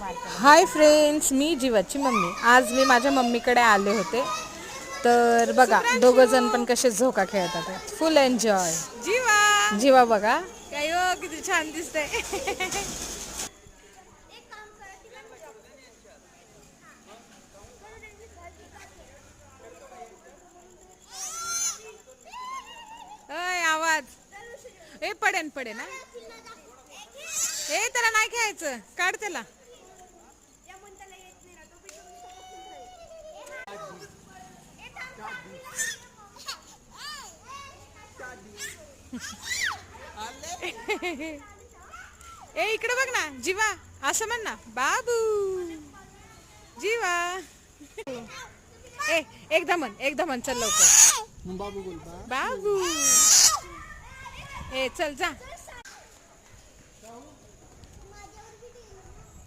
Hi friends, मी जीवाची mummy. आज मी माझ्या मम्मीकडे आले होते. तर बघा दोघं जण पण कसे झोका खेळतात. फुल एन्जॉय. जीवा जीवा बघा काय हो किती छान दिसतंय. आवाज ए पडेन पडेन. ए त्याला नाही खेळायचं, काढ त्याला. ए इकडे बघ ना जीवा, असं म्हण ना बाबू. जीवा ए एकदा म्हण चल लवकर. बाबू ए चल जा.